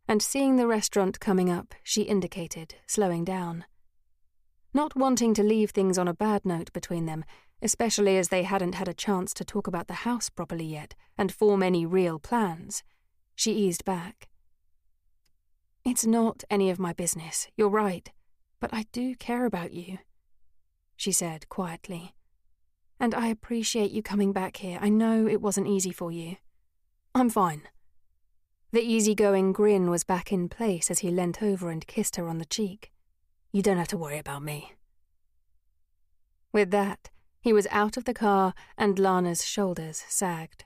and seeing the restaurant coming up, she indicated, slowing down. Not wanting to leave things on a bad note between them, especially as they hadn't had a chance to talk about the house properly yet and form any real plans, she eased back. It's not any of my business, you're right, but I do care about you, she said quietly. And I appreciate you coming back here. I know it wasn't easy for you. I'm fine. The easygoing grin was back in place as he leant over and kissed her on the cheek. You don't have to worry about me. With that, he was out of the car and Lana's shoulders sagged.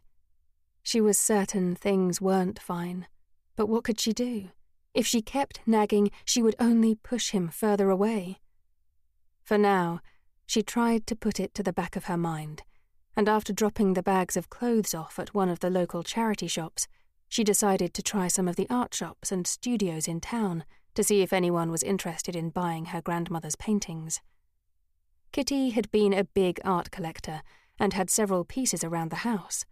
She was certain things weren't fine, but what could she do? If she kept nagging, she would only push him further away. For now, she tried to put it to the back of her mind, and after dropping the bags of clothes off at one of the local charity shops, she decided to try some of the art shops and studios in town to see if anyone was interested in buying her grandmother's paintings. Kitty had been a big art collector and had several pieces around the house.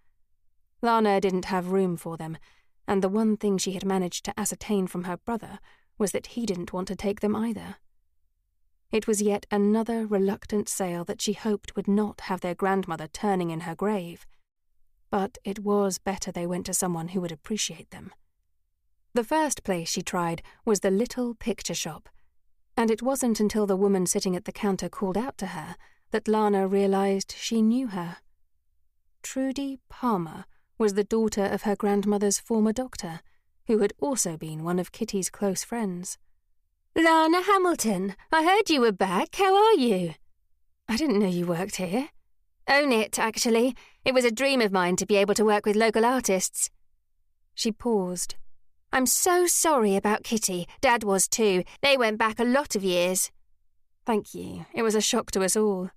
Lana didn't have room for them, and the one thing she had managed to ascertain from her brother was that he didn't want to take them either. It was yet another reluctant sale that she hoped would not have their grandmother turning in her grave, but it was better they went to someone who would appreciate them. The first place she tried was the little picture shop, and it wasn't until the woman sitting at the counter called out to her that Lana realized she knew her. Trudy Palmer was the daughter of her grandmother's former doctor, who had also been one of Kitty's close friends. Lana Hamilton, I heard you were back. How are you? I didn't know you worked here. Own it, actually. It was a dream of mine to be able to work with local artists. She paused. I'm so sorry about Kitty. Dad was too. They went back a lot of years. Thank you. It was a shock to us all.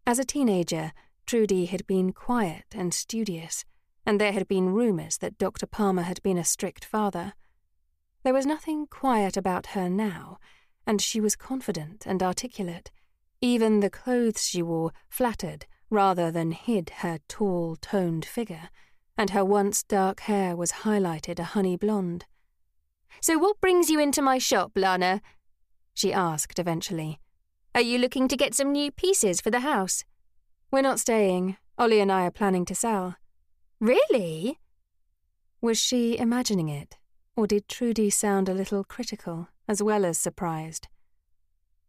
As a teenager, Trudy had been quiet and studious, and there had been rumours that Dr. Palmer had been a strict father. There was nothing quiet about her now, and she was confident and articulate. Even the clothes she wore flattered rather than hid her tall, toned figure, and her once dark hair was highlighted a honey blonde. So what brings you into my shop, Lana? She asked eventually. Are you looking to get some new pieces for the house? We're not staying. Ollie and I are planning to sell. Really? Was she imagining it? Or did Trudy sound a little critical, as well as surprised?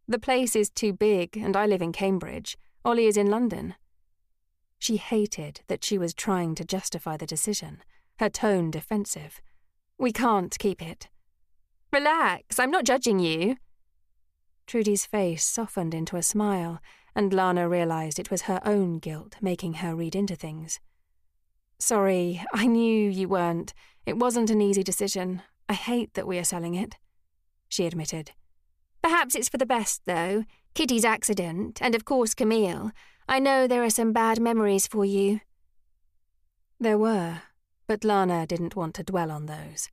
The place is too big, and I live in Cambridge. Ollie is in London. She hated that she was trying to justify the decision, her tone defensive. We can't keep it. Relax, I'm not judging you. Trudy's face softened into a smile, and Lana realised it was her own guilt making her read into things. Sorry, I knew you weren't. It wasn't an easy decision. I hate that we are selling it, she admitted. Perhaps it's for the best, though. Kitty's accident, and of course Camille. I know there are some bad memories for you. There were, but Lana didn't want to dwell on those.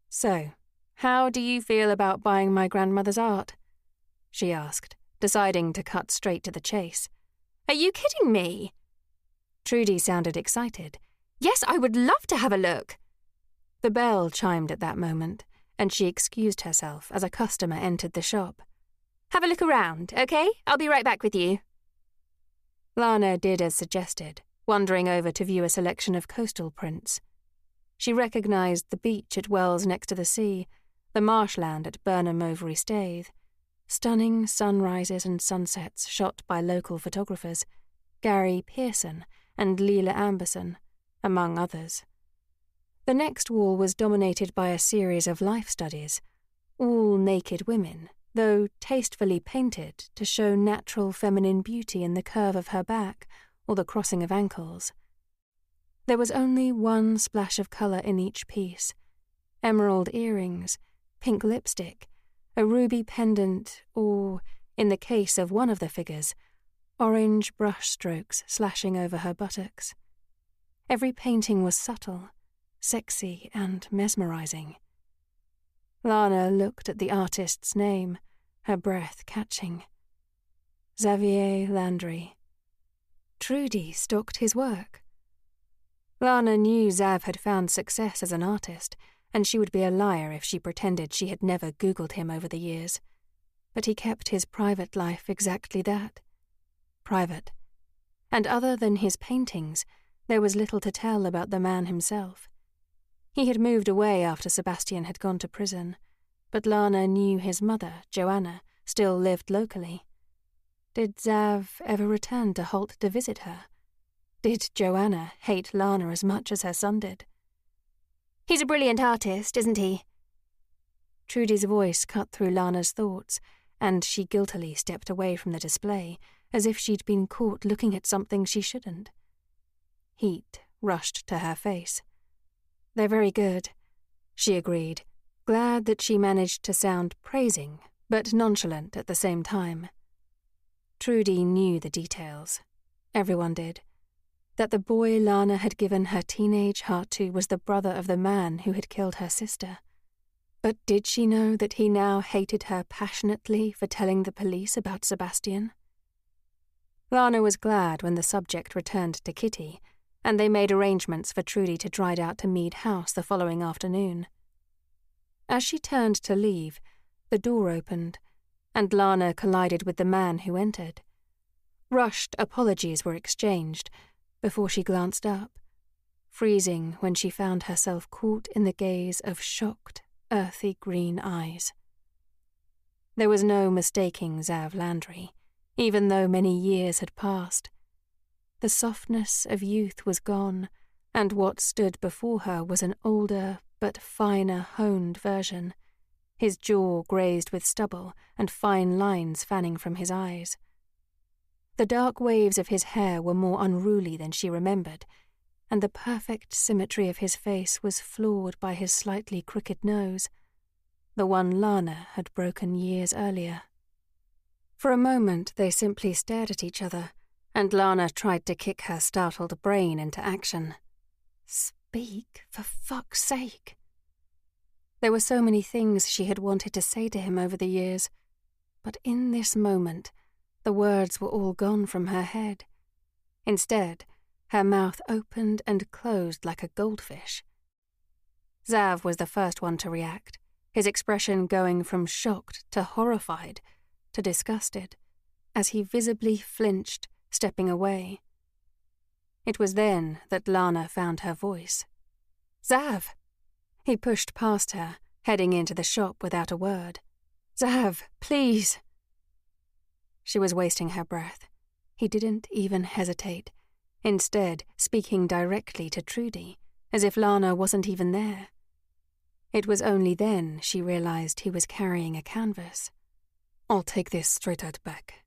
So, how do you feel about buying my grandmother's art? She asked, deciding to cut straight to the chase. Are you kidding me? Trudy sounded excited. Yes, I would love to have a look. The bell chimed at that moment, and she excused herself as a customer entered the shop. Have a look around, okay? I'll be right back with you. Lana did as suggested, wandering over to view a selection of coastal prints. She recognised the beach at Wells next to the sea, the marshland at Burnham Overy Staithe, stunning sunrises and sunsets shot by local photographers, Gary Pearson and Leela Amberson, among others. The next wall was dominated by a series of life studies, all naked women, though tastefully painted to show natural feminine beauty in the curve of her back or the crossing of ankles. There was only one splash of colour in each piece: emerald earrings, pink lipstick, a ruby pendant, or, in the case of one of the figures, orange brush strokes slashing over her buttocks. Every painting was subtle, sexy, and mesmerizing. Lana looked at the artist's name, her breath catching. Xavier Landry. Trudy stalked his work. Lana knew Xav had found success as an artist, and she would be a liar if she pretended she had never Googled him over the years. But he kept his private life exactly that. Private. And other than his paintings, there was little to tell about the man himself. He had moved away after Sebastian had gone to prison, but Lana knew his mother, Joanna, still lived locally. Did Xav ever return to Holt to visit her? Did Joanna hate Lana as much as her son did?
"He's a brilliant artist, isn't he?"
Trudy's voice cut through Lana's thoughts, and she guiltily stepped away from the display, as if she'd been caught looking at something she shouldn't. Heat rushed to her face. "They're very good," she agreed, glad that she managed to sound praising, but nonchalant at the same time. Trudy knew the details. Everyone did. That the boy Lana had given her teenage heart to was the brother of the man who had killed her sister. But did she know that he now hated her passionately for telling the police about Sebastian? Lana was glad when the subject returned to Kitty, and they made arrangements for Trudy to ride out to Mead House the following afternoon. As she turned to leave, the door opened, and Lana collided with the man who entered. Rushed apologies were exchanged before she glanced up, freezing when she found herself caught in the gaze of shocked, earthy green eyes. There was no mistaking Xav Landry, even though many years had passed. The softness of youth was gone, and what stood before her was an older but finer honed version, his jaw grazed with stubble and fine lines fanning from his eyes. The dark waves of his hair were more unruly than she remembered, and the perfect symmetry of his face was flawed by his slightly crooked nose, the one Lana had broken years earlier. For a moment they simply stared at each other, and Lana tried to kick her startled brain into action. Speak, for fuck's sake. There were so many things she had wanted to say to him over the years, but in this moment, the words were all gone from her head. Instead, her mouth opened and closed like a goldfish. Xav was the first one to react, his expression going from shocked to horrified to disgusted, as he visibly flinched, stepping away. It was then that Lana found her voice. "Xav!" He pushed past her, heading into the shop without a word. "Xav, please!" She was wasting her breath. He didn't even hesitate, instead speaking directly to Trudy, as if Lana wasn't even there. It was only then she realized he was carrying a canvas. "I'll take this straight out back."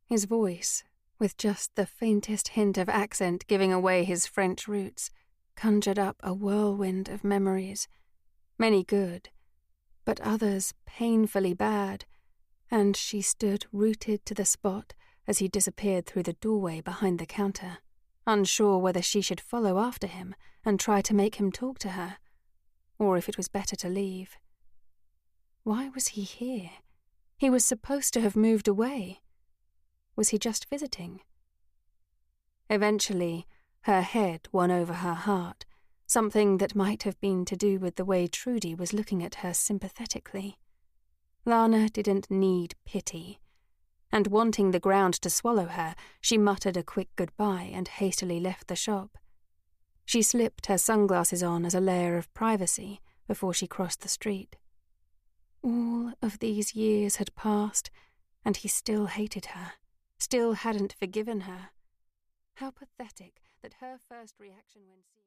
His voice, with just the faintest hint of accent giving away his French roots, conjured up a whirlwind of memories, many good, but others painfully bad, and she stood rooted to the spot as he disappeared through the doorway behind the counter, unsure whether she should follow after him and try to make him talk to her, or if it was better to leave. Why was he here? He was supposed to have moved away. Was he just visiting? Eventually, her head won over her heart, something that might have been to do with the way Trudy was looking at her sympathetically. Lana didn't need pity, and wanting the ground to swallow her, she muttered a quick goodbye and hastily left the shop. She slipped her sunglasses on as a layer of privacy before she crossed the street. All of these years had passed, and he still hated her, still hadn't forgiven her. How pathetic that her first reaction when seeing